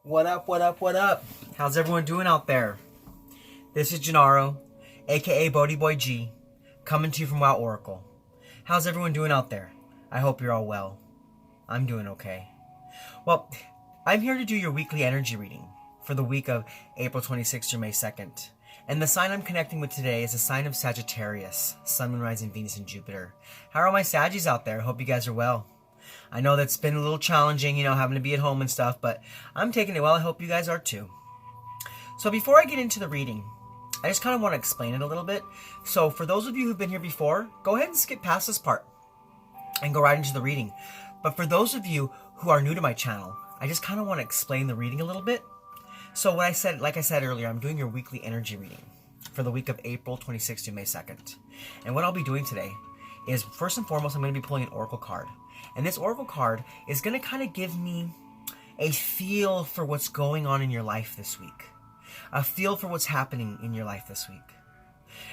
What up, what up, what up? How's everyone doing out there? This is Gennaro, aka BhodiBoy G, coming to you from WoW Oracle. How's everyone doing out there? I hope you're all well. I'm doing okay. Well, I'm here to do your weekly energy reading for the week of April 26th through May 2nd. And the sign I'm connecting with today is the sign of Sagittarius, Sun, Moon, Rising, Venus, and Jupiter. How are my Sagis out there? Hope you guys are well. I know that's been a little challenging, having to be at home and stuff, but I'm taking it well. I hope you guys are too. So before I get into the reading, I just kind of want to explain it a little bit. So for those of you who've been here before, go ahead and skip past this part and go right into the reading. But for those of you who are new to my channel, I just kind of want to explain the reading a little bit. So like I said earlier, I'm doing your weekly energy reading for the week of April 26th to May 2nd. And what I'll be doing today is, first and foremost, I'm going to be pulling an oracle card. And this oracle card is going to kind of give me a feel for what's going on in your life this week. A feel for what's happening in your life this week.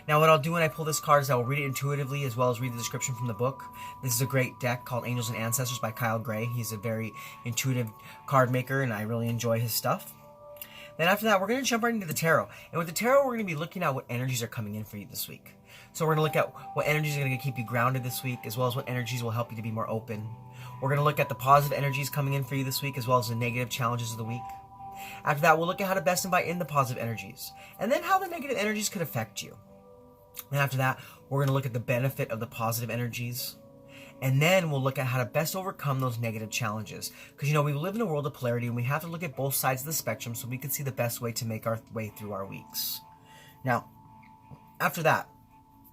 Now what I'll do when I pull this card is I will read it intuitively as well as read the description from the book. This is a great deck called Angels and Ancestors by Kyle Gray. He's a very intuitive card maker and I really enjoy his stuff. Then after that, we're going to jump right into the tarot. And with the tarot, we're going to be looking at what energies are coming in for you this week. So we're going to look at what energies are going to keep you grounded this week, as well as what energies will help you to be more open. We're going to look at the positive energies coming in for you this week, as well as the negative challenges of the week. After that, we'll look at how to best invite in the positive energies, and then how the negative energies could affect you. And after that, we're going to look at the benefit of the positive energies. And then we'll look at how to best overcome those negative challenges. Because, we live in a world of polarity and we have to look at both sides of the spectrum so we can see the best way to make our way through our weeks. Now, after that,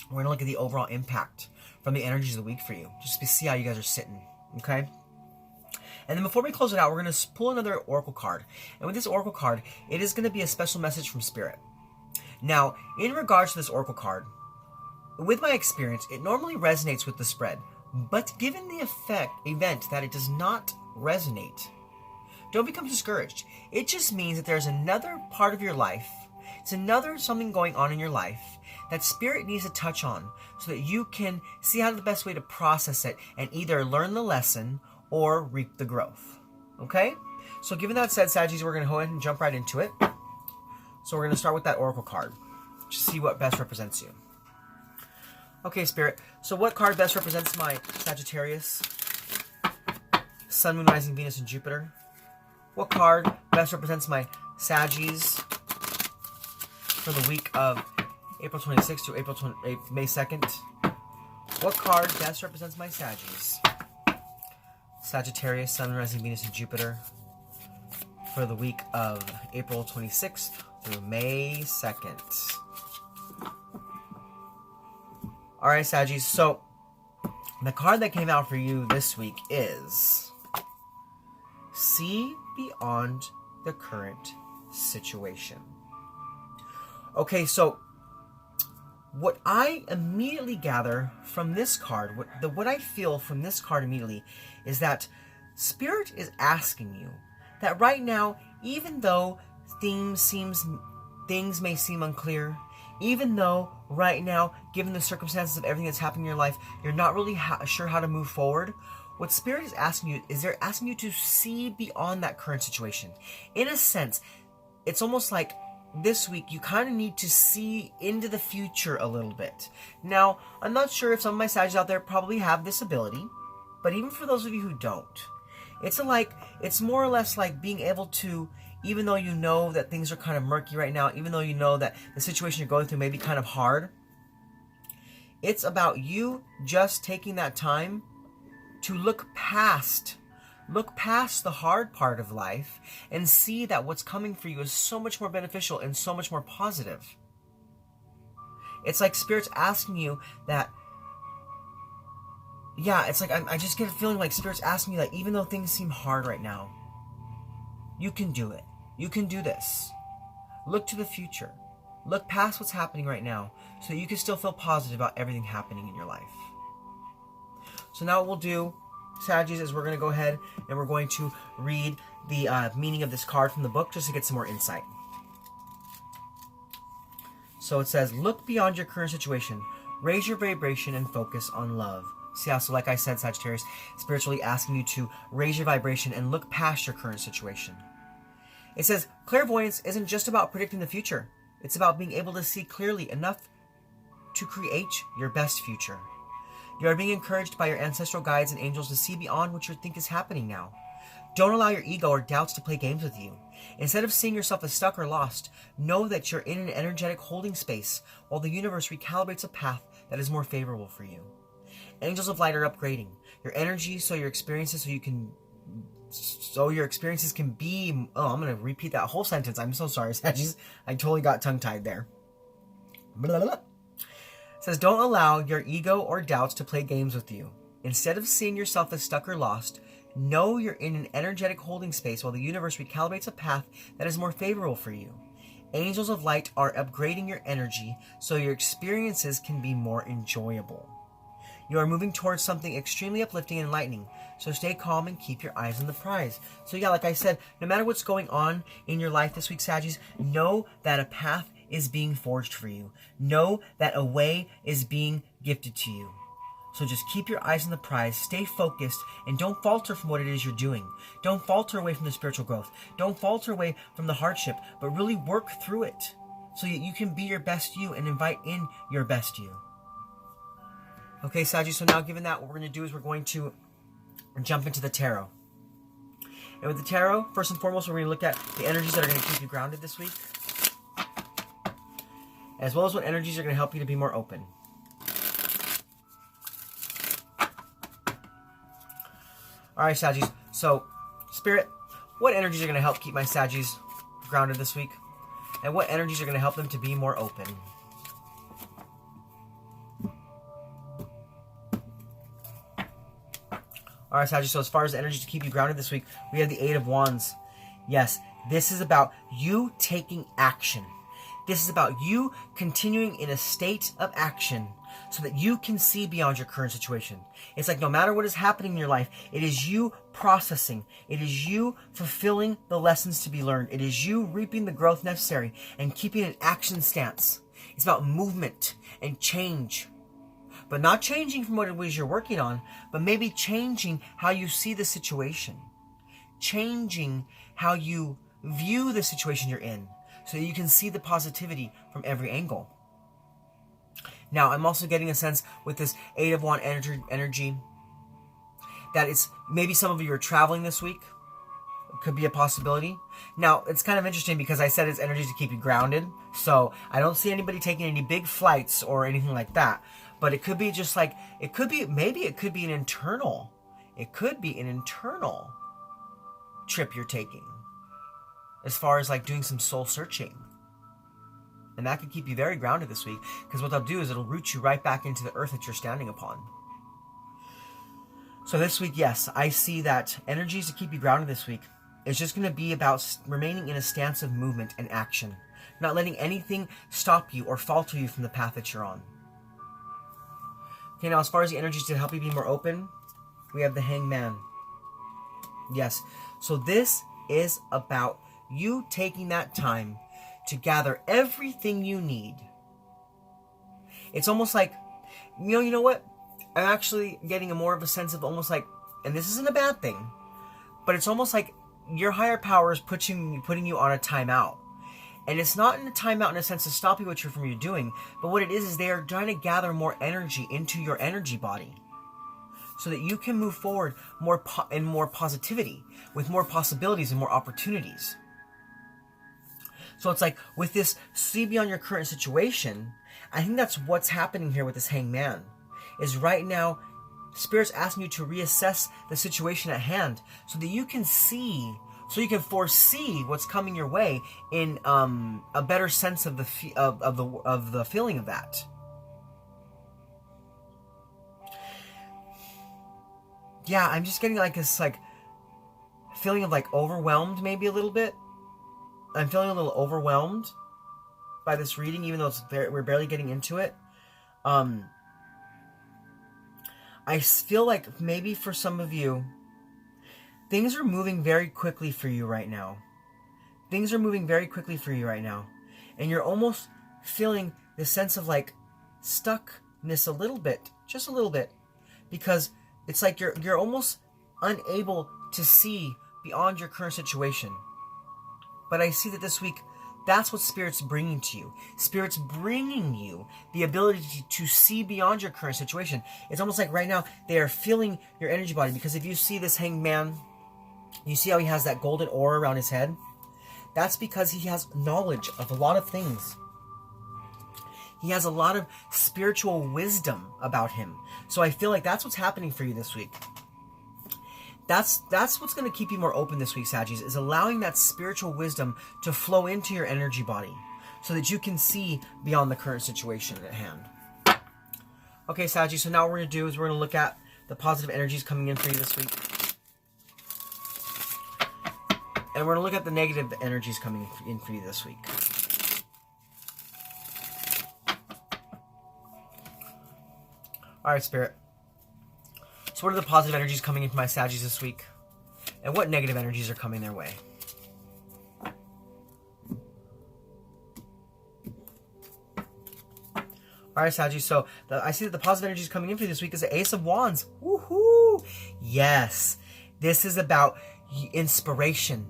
we're going to look at the overall impact from the energies of the week for you. Just to see how you guys are sitting, okay? And then before we close it out, we're going to pull another oracle card. And with this oracle card, it is going to be a special message from Spirit. Now, in regards to this oracle card, with my experience, it normally resonates with the spread. But given the event that it does not resonate, don't become discouraged. It just means that there's another part of your life, it's another something going on in your life that Spirit needs to touch on so that you can see how the best way to process it and either learn the lesson or reap the growth. Okay? So given that said, Sagis, we're going to go ahead and jump right into it. So we're going to start with that oracle card to see what best represents you. Okay, Spirit, so what card best represents my Sagittarius, Sun, Moon, Rising, Venus, and Jupiter? What card best represents my Sagis for the week of April 26th to May 2nd? What card best represents my Sagis, Sagittarius, Sun, Moon, Rising, Venus, and Jupiter for the week of April 26th through May 2nd? Alright, Sagis, so the card that came out for you this week is See Beyond the Current Situation. Okay, so what I immediately gather from this card, what I feel from this card immediately is that Spirit is asking you that right now, even though things may seem unclear, even though right now, given the circumstances of everything that's happening in your life, you're not really sure how to move forward, what Spirit is asking you is they're asking you to see beyond that current situation. In a sense, it's almost like this week you kind of need to see into the future a little bit. Now, I'm not sure if some of my Sagittarius out there probably have this ability, but even for those of you who don't, it's more or less like being able to, even though you know that things are kind of murky right now, even though you know that the situation you're going through may be kind of hard, it's about you just taking that time to look past the hard part of life and see that what's coming for you is so much more beneficial and so much more positive. It's like Spirit's asking you that, it's like I just get a feeling like Spirit's asking you that even though things seem hard right now, you can do it. You can do this. Look to the future. Look past what's happening right now so that you can still feel positive about everything happening in your life. So now what we'll do, Sagis, is we're going to go ahead and we're going to read the meaning of this card from the book just to get some more insight. So it says, look beyond your current situation. Raise your vibration and focus on love. See how, so like I said, Sagittarius, spiritually asking you to raise your vibration and look past your current situation. It says, clairvoyance isn't just about predicting the future. It's about being able to see clearly enough to create your best future. You are being encouraged by your ancestral guides and angels to see beyond what you think is happening now. Don't allow your ego or doubts to play games with you. Instead of seeing yourself as stuck or lost, know that you're in an energetic holding space while the universe recalibrates a path that is more favorable for you. Angels of light are upgrading your energy so your experiences can be... Oh, I'm going to repeat that whole sentence. I'm so sorry, Sagis. I totally got tongue-tied there. Blah, blah, blah. It says, don't allow your ego or doubts to play games with you. Instead of seeing yourself as stuck or lost, know you're in an energetic holding space while the universe recalibrates a path that is more favorable for you. Angels of light are upgrading your energy so your experiences can be more enjoyable. You are moving towards something extremely uplifting and enlightening, so stay calm and keep your eyes on the prize. So yeah, like I said, no matter what's going on in your life this week, Sagis, know that a path is being forged for you. Know that a way is being gifted to you. So just keep your eyes on the prize, stay focused, and don't falter from what it is you're doing. Don't falter away from the spiritual growth. Don't falter away from the hardship, but really work through it so that you can be your best you and invite in your best you. Okay, Sagis, so now given that, what we're going to do is we're going to jump into the tarot. And with the tarot, first and foremost, we're going to look at the energies that are going to keep you grounded this week, as well as what energies are going to help you to be more open. Alright, Sagis, so, Spirit, what energies are going to help keep my Sagis grounded this week? And what energies are going to help them to be more open? Alright, Sagis, so as far as the energies to keep you grounded this week, we have the Eight of Wands. Yes, this is about you taking action. This is about you continuing in a state of action so that you can see beyond your current situation. It's like no matter what is happening in your life, it is you processing. It is you fulfilling the lessons to be learned. It is you reaping the growth necessary and keeping an action stance. It's about movement and change. But not changing from what it was you're working on, but maybe changing how you see the situation. Changing how you view the situation you're in so that you can see the positivity from every angle. Now, I'm also getting a sense with this Eight of Wands energy that it's maybe some of you are traveling this week. It could be a possibility. Now, it's kind of interesting because I said it's energy to keep you grounded. So I don't see anybody taking any big flights or anything like that. But it could be just like, maybe it could be an internal trip you're taking. As far as like doing some soul searching. And that could keep you very grounded this week. Because what they'll do is it'll root you right back into the earth that you're standing upon. So this week, yes, I see that energies to keep you grounded this week is just going to be about remaining in a stance of movement and action. Not letting anything stop you or falter you from the path that you're on. Okay, now as far as the energies to help you be more open, we have the Hangman. Yes, so this is about you taking that time to gather everything you need. It's almost like, you know what? I'm actually getting more of a sense of almost like, and this isn't a bad thing, but it's almost like your higher power is putting you on a timeout. And it's not in a timeout in a sense to stop you from you doing, but what it is they are trying to gather more energy into your energy body so that you can move forward more positivity, with more possibilities and more opportunities. So it's like, with this see beyond your current situation, I think that's what's happening here with this Hangman. Is right now, Spirit's asking you to reassess the situation at hand so that you can see, so you can foresee what's coming your way in a better sense of the feeling of that. Yeah, I'm just getting like this like feeling of like overwhelmed maybe a little bit. I'm feeling a little overwhelmed by this reading, even though we're barely getting into it. I feel like maybe for some of you, things are moving very quickly for you right now. Things are moving very quickly for you right now. And you're almost feeling this sense of like stuckness a little bit, just a little bit. Because it's like you're almost unable to see beyond your current situation. But I see that this week, that's what Spirit's bringing to you. Spirit's bringing you the ability to see beyond your current situation. It's almost like right now, they are filling your energy body. Because if you see this hanged man, you see how he has that golden aura around his head? That's because he has knowledge of a lot of things. He has a lot of spiritual wisdom about him. So I feel like that's what's happening for you this week. That's what's going to keep you more open this week, Sagis, is allowing that spiritual wisdom to flow into your energy body so that you can see beyond the current situation at hand. Okay, Sagis, so now what we're going to do is we're going to look at the positive energies coming in for you this week. And we're going to look at the negative energies coming in for you this week. All right, Spirit. So what are the positive energies coming into my Sagis this week? And what negative energies are coming their way? All right, Sagis. So I see that the positive energies coming in for you this week is the Ace of Wands. Woohoo! Yes. This is about inspiration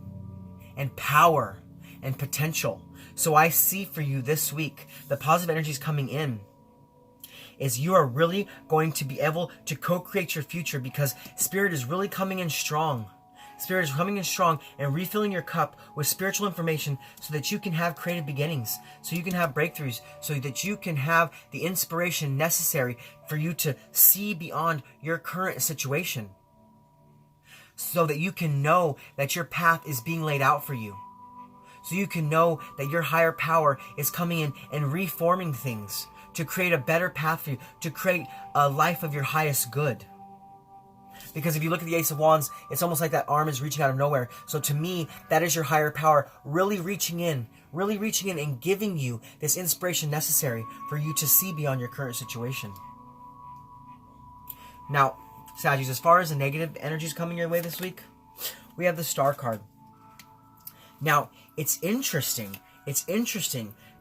and power and potential. So I see for you this week, the positive energies coming in is you are really going to be able to co-create your future because Spirit is really coming in strong. Spirit is coming in strong and refilling your cup with spiritual information so that you can have creative beginnings, so you can have breakthroughs, so that you can have the inspiration necessary for you to see beyond your current situation, so that you can know that your path is being laid out for you, so you can know that your higher power is coming in and reforming things to create a better path for you, to create a life of your highest good. Because if you look at the Ace of Wands, it's almost like that arm is reaching out of nowhere. So to me, that is your higher power really reaching in and giving you this inspiration necessary for you to see beyond your current situation. Now, Sagis, as far as the negative energies coming your way this week, we have the Star card. Now, it's interesting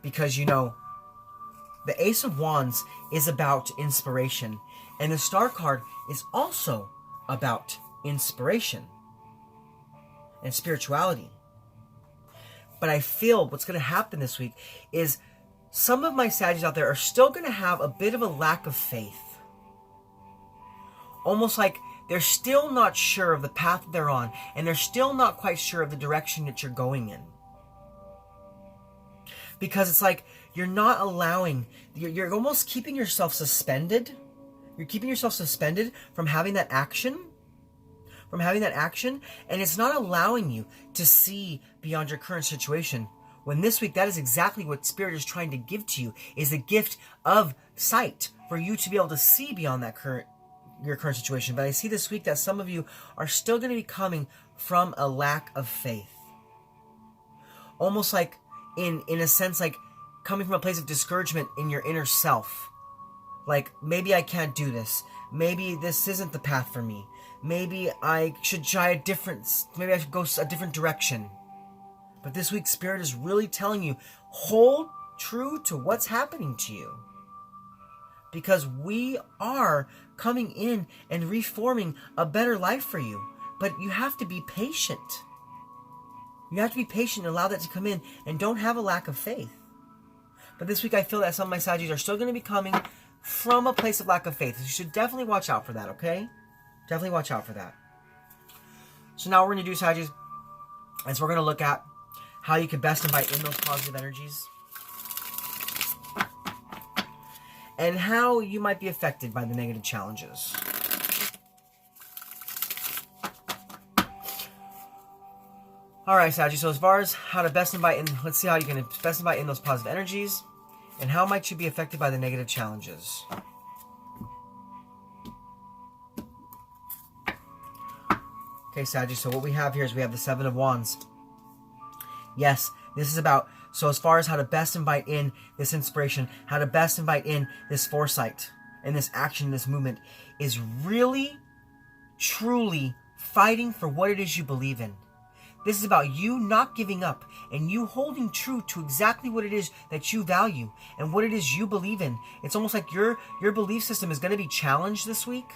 because, you know, the Ace of Wands is about inspiration, and the Star card is also about inspiration and spirituality. But I feel what's going to happen this week is some of my Sagis out there are still going to have a bit of a lack of faith. Almost like they're still not sure of the path they're on, and they're still not quite sure of the direction that you're going in. Because it's like you're not allowing, you're almost keeping yourself suspended. You're keeping yourself suspended from having that action. And it's not allowing you to see beyond your current situation. When this week, that is exactly what Spirit is trying to give to you, is the gift of sight for you to be able to see beyond that your current situation. But I see this week that some of you are still going to be coming from a lack of faith. Almost like, in a sense, like coming from a place of discouragement in your inner self. Like, maybe I can't do this. Maybe this isn't the path for me. Maybe I should try maybe I should go a different direction. But this week, Spirit is really telling you, hold true to what's happening to you. Because we are coming in and reforming a better life for you. But you have to be patient. You have to be patient and allow that to come in, and don't have a lack of faith. But this week I feel that some of my Sagis are still going to be coming from a place of lack of faith. So you should definitely watch out for that, okay? Definitely watch out for that. So now what we're going to do, Sagis, is we're going to look at how you can best invite in those positive energies, and how you might be affected by the negative challenges. Alright, Sagis, so as far as how to best invite in, let's see how you can best invite in those positive energies, and how might you be affected by the negative challenges. Okay, Sagis, so what we have here is we have the Seven of Wands. Yes, this is about, so as far as how to best invite in this inspiration, how to best invite in this foresight, and this action, this movement, is really, truly fighting for what it is you believe in. This is about you not giving up and you holding true to exactly what it is that you value and what it is you believe in. It's almost like your belief system is going to be challenged this week.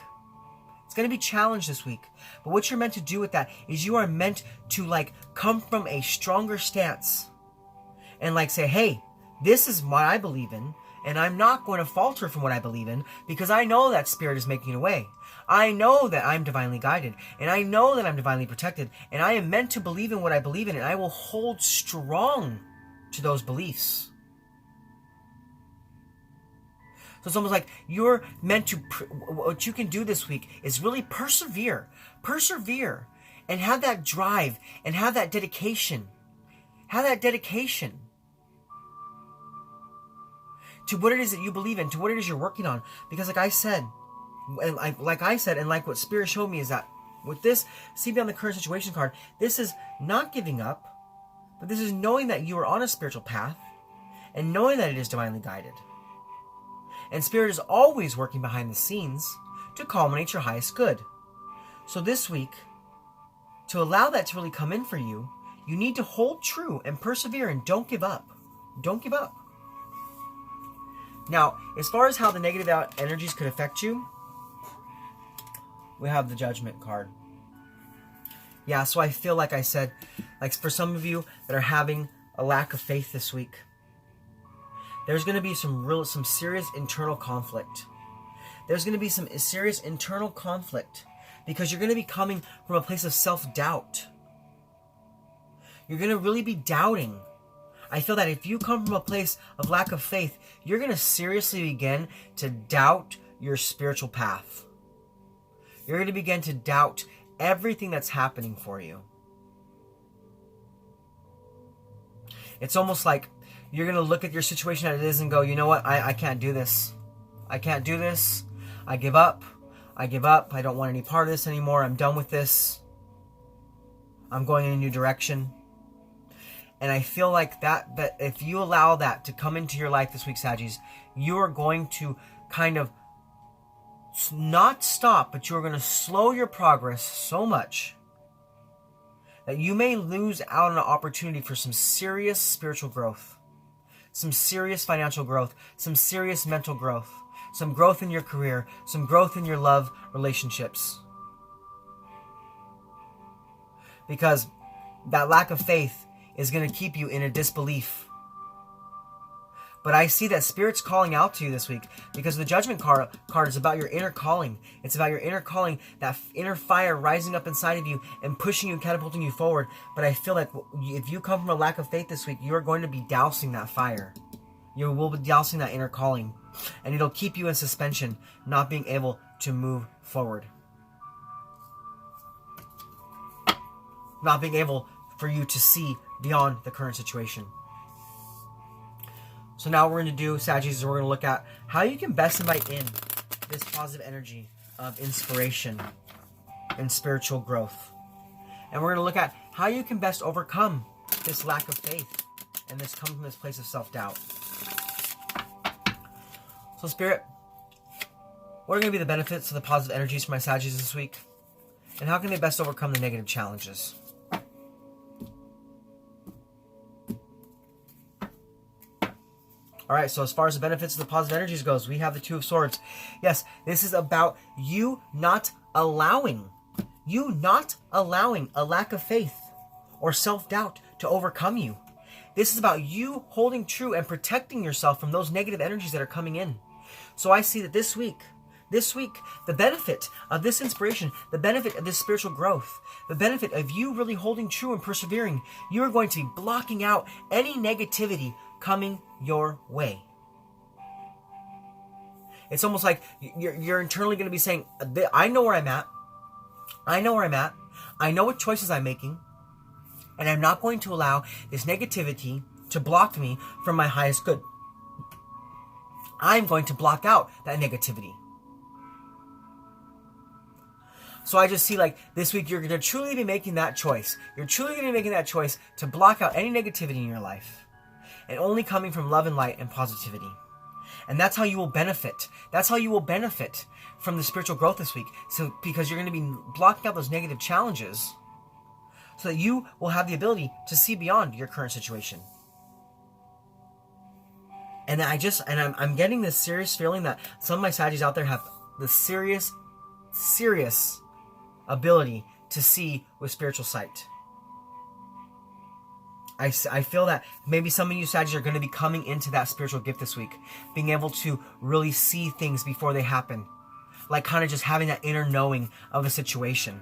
It's going to be challenged this week. But what you're meant to do with that is you are meant to like come from a stronger stance and like say, hey, this is what I believe in, and I'm not going to falter from what I believe in because I know that Spirit is making a way. I know that I'm divinely guided, and I know that I'm divinely protected, and I am meant to believe in what I believe in, and I will hold strong to those beliefs. So it's almost like you're meant to, what you can do this week is really persevere, and have that drive, and have that dedication, to what it is that you believe in, to what it is you're working on. Because like I said, and like what Spirit showed me is that with this, see beyond the current situation card, this is not giving up, but this is knowing that you are on a spiritual path, and knowing that it is divinely guided. And Spirit is always working behind the scenes to culminate your highest good. So this week, to allow that to really come in for you, you need to hold true and persevere and don't give up. Don't give up. Now, as far as how the negative energies could affect you, we have the Judgment card. Yeah, so I feel like I said, like for some of you that are having a lack of faith this week, there's going to be some serious internal conflict. There's going to be some serious internal conflict because you're going to be coming from a place of self-doubt. You're going to really be doubting. I feel that if you come from a place of lack of faith, you're going to seriously begin to doubt your spiritual path. You're going to begin to doubt everything that's happening for you. It's almost like you're going to look at your situation as it is and go, you know what? I can't do this. I can't do this. I give up. I don't want any part of this anymore. I'm done with this. I'm going in a new direction. And I feel like that if you allow that to come into your life this week, Sagis, you are going to kind of not stop, but you're going to slow your progress so much that you may lose out on an opportunity for some serious spiritual growth, some serious financial growth, some serious mental growth, some growth in your career, some growth in your love relationships. Because that lack of faith is going to keep you in a disbelief. But I see that Spirit's calling out to you this week because the Judgment card is about your inner calling. It's about your inner calling, that inner fire rising up inside of you and pushing you, catapulting you forward. But I feel like if you come from a lack of faith this week, you're going to be dousing that fire. You will be dousing that inner calling. And it'll keep you in suspension, not being able to move forward. Not being able for you to see beyond the current situation. So now what we're going to do, Sagis, is we're going to look at how you can best invite in this positive energy of inspiration and spiritual growth. And we're going to look at how you can best overcome this lack of faith and this coming from this place of self-doubt. So Spirit, what are going to be the benefits of the positive energies for my Sagis this week? And how can they best overcome the negative challenges? Alright, so as far as the benefits of the positive energies goes, we have the Two of Swords. Yes, this is about you not allowing a lack of faith or self-doubt to overcome you. This is about you holding true and protecting yourself from those negative energies that are coming in. So I see that this week, the benefit of this inspiration, the benefit of this spiritual growth, the benefit of you really holding true and persevering, you are going to be blocking out any negativity coming your way. It's almost like you're internally going to be saying, I know where I'm at. I know what choices I'm making. And I'm not going to allow this negativity to block me from my highest good. I'm going to block out that negativity. So I just see like this week you're going to truly be making that choice. You're truly going to be making that choice to block out any negativity in your life. And only coming from love and light and positivity. And that's how you will benefit. That's how you will benefit from the spiritual growth this week. So because you're going to be blocking out those negative challenges so that you will have the ability to see beyond your current situation. And I'm getting this serious feeling that some of my Sagis out there have the serious serious ability to see with spiritual sight. I feel that maybe some of you Sagittarius are going to be coming into that spiritual gift this week, being able to really see things before they happen, like kind of just having that inner knowing of a situation.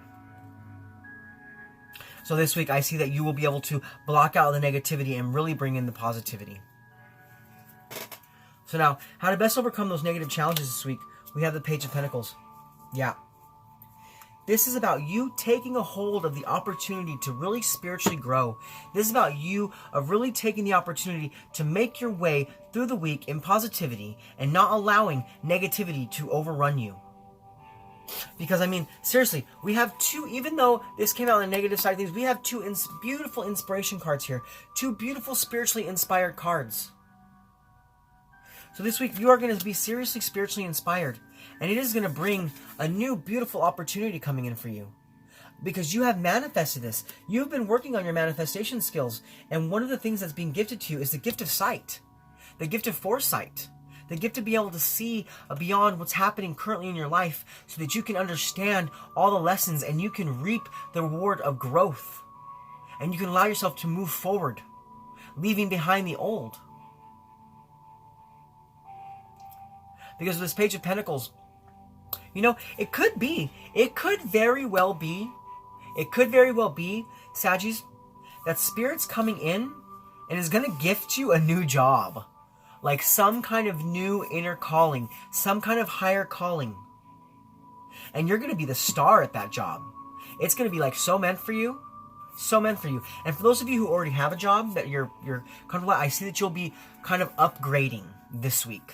So this week I see that you will be able to block out the negativity and really bring in the positivity. So now, how to best overcome those negative challenges this week, we have the Page of Pentacles. Yeah. This is about you taking a hold of the opportunity to really spiritually grow. This is about you of really taking the opportunity to make your way through the week in positivity and not allowing negativity to overrun you. Because, I mean, seriously, we have two, even though this came out on the negative side of things, we have two beautiful inspiration cards here. Two beautiful spiritually inspired cards. So this week, you are going to be seriously spiritually inspired. And it is going to bring a new, beautiful opportunity coming in for you. Because you have manifested this. You've been working on your manifestation skills. And one of the things that's being gifted to you is the gift of sight. The gift of foresight. The gift to be able to see beyond what's happening currently in your life so that you can understand all the lessons and you can reap the reward of growth. And you can allow yourself to move forward, leaving behind the old. Because of this Page of Pentacles, you know, it could very well be, Sagis, that Spirit's coming in and is going to gift you a new job. Like some kind of new inner calling, some kind of higher calling. And you're going to be the star at that job. It's going to be like so meant for you. So meant for you. And for those of you who already have a job that you're comfortable at, I see that you'll be kind of upgrading this week.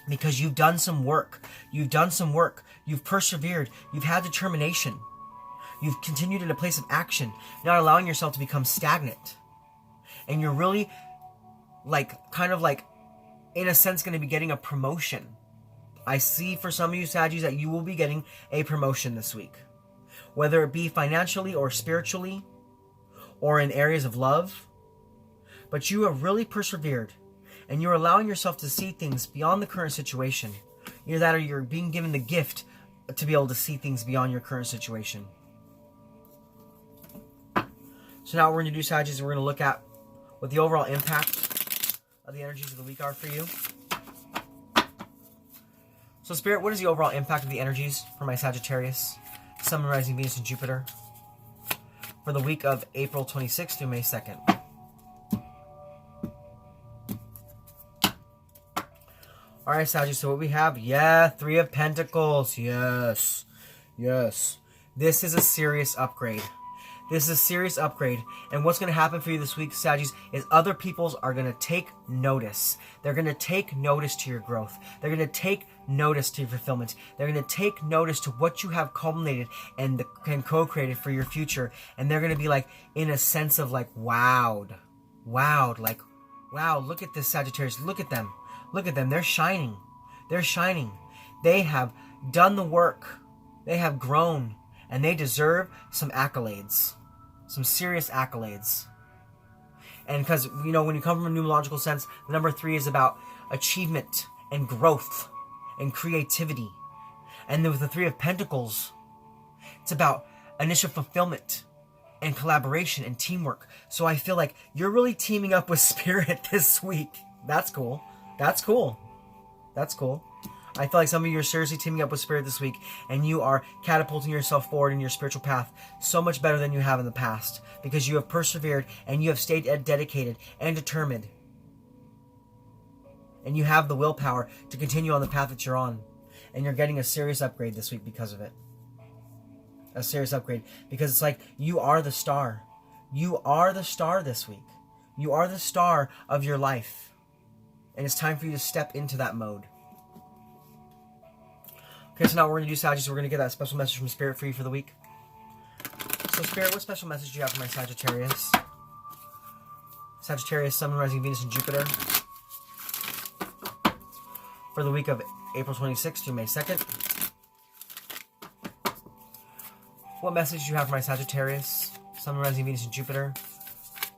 Because you've done some work. You've done some work. You've persevered. You've had determination. You've continued in a place of action, not allowing yourself to become stagnant. And you're really, kind of in a sense, going to be getting a promotion. I see for some of you Sagittarius that you will be getting a promotion this week. Whether it be financially or spiritually, or in areas of love. But you have really persevered. And you're allowing yourself to see things beyond the current situation. Either that or you're being given the gift to be able to see things beyond your current situation. So now what we're going to do, Sagittarius, is we're going to look at what the overall impact of the energies of the week are for you. So Spirit, what is the overall impact of the energies for my Sagittarius, Sun, Moon, Rising, Venus, and Jupiter for the week of April 26th through May 2nd? Alright, Sagittarius, so what we have, Three of Pentacles, yes, this is a serious upgrade. This is a serious upgrade, and what's going to happen for you this week, Sagittarius, is other peoples are going to take notice. They're going to take notice to your growth. They're going to take notice to your fulfillment. They're going to take notice to what you have culminated and co-created for your future, and they're going to be in a sense of wowed, wow, look at this, Sagittarius, look at them. Look at them. They're shining. They're shining. They have done the work. They have grown. And they deserve some accolades. Some serious accolades. And because, when you come from a numerological sense, the number 3 is about achievement and growth and creativity. And then with the 3 of Pentacles, it's about initial fulfillment and collaboration and teamwork. So I feel like you're really teaming up with Spirit this week. That's cool. That's cool. That's cool. I feel like some of you are seriously teaming up with Spirit this week, and you are catapulting yourself forward in your spiritual path so much better than you have in the past, because you have persevered and you have stayed dedicated and determined. And you have the willpower to continue on the path that you're on. And you're getting a serious upgrade this week because of it. A serious upgrade. Because it's like you are the star. You are the star this week. You are the star of your life. And it's time for you to step into that mode. Okay, so now what we're going to do, Sagittarius, we're going to get that special message from Spirit for you for the week. So Spirit, what special message do you have for my Sagittarius? Sagittarius, Sun, Moon, Rising, Venus, and Jupiter. For the week of April 26th through May 2nd. What message do you have for my Sagittarius, Sun, Moon, Rising, Venus, and Jupiter?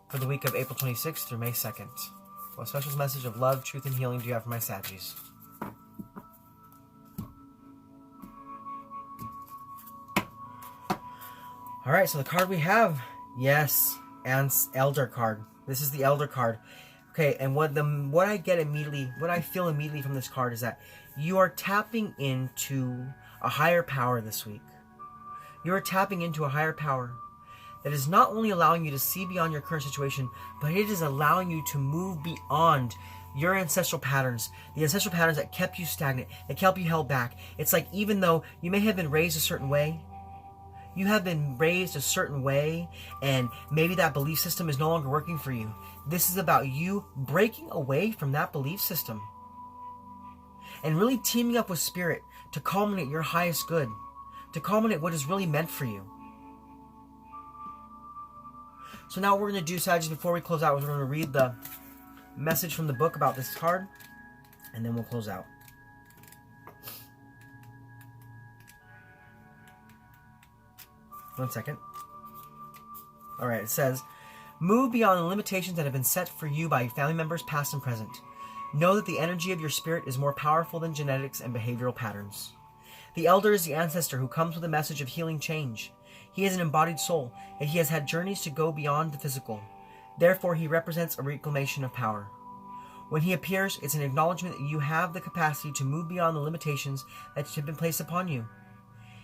For the week of April 26th through May 2nd. What special message of love, truth, and healing do you have for my Sagis? All right, so the card we have, yes, and Elder card. This is the Elder card. Okay, and what I feel immediately from this card is that you are tapping into a higher power this week. You are tapping into a higher power that is not only allowing you to see beyond your current situation, but it is allowing you to move beyond your ancestral patterns, the ancestral patterns that kept you stagnant, that kept you held back. It's like even though you may have been raised a certain way, you have been raised a certain way, and maybe that belief system is no longer working for you. This is about you breaking away from that belief system and really teaming up with Spirit to culminate your highest good, to culminate what is really meant for you. So now what we're going to do, Sagis, before we close out, is we're going to read the message from the book about this card, and then we'll close out. One second. All right, it says, move beyond the limitations that have been set for you by family members past and present. Know that the energy of your spirit is more powerful than genetics and behavioral patterns. The elder is the ancestor who comes with a message of healing change. He is an embodied soul, and he has had journeys to go beyond the physical. Therefore, he represents a reclamation of power. When he appears, it's an acknowledgement that you have the capacity to move beyond the limitations that have been placed upon you.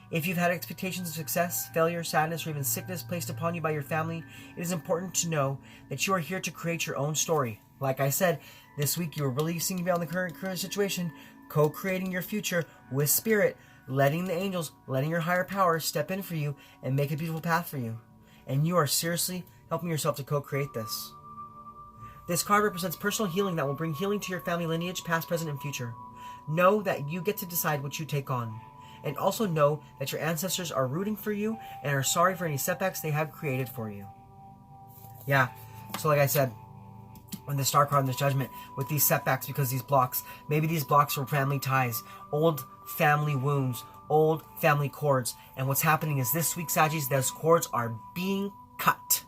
If you've had expectations of success, failure, sadness, or even sickness placed upon you by your family, it is important to know that you are here to create your own story. Like I said, this week you are releasing beyond the current situation, co-creating your future with Spirit, letting the angels, letting your higher power step in for you and make a beautiful path for you. And you are seriously helping yourself to co-create this. This card represents personal healing that will bring healing to your family lineage, past, present, and future. Know that you get to decide what you take on. And also know that your ancestors are rooting for you and are sorry for any setbacks they have created for you. Yeah, so like I said, when the Star card and this Judgment, with these setbacks, because these blocks, maybe these blocks were family ties, old family wounds, old family cords. And what's happening is this week, Sagis, those cords are being cut.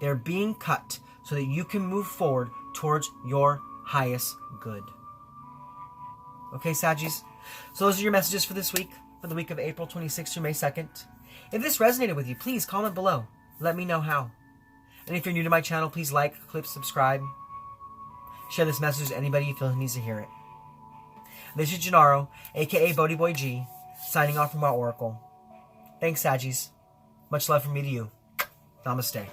They're being cut so that you can move forward towards your highest good. Okay, Sagis? So those are your messages for this week, for the week of April 26th through May 2nd. If this resonated with you, please comment below. Let me know how. And if you're new to my channel, please like, click, subscribe. Share this message with anybody you feel needs to hear it. This is Gennaro, aka BhodiBoy G, signing off from our Oracle. Thanks, Sagis. Much love from me to you. Namaste.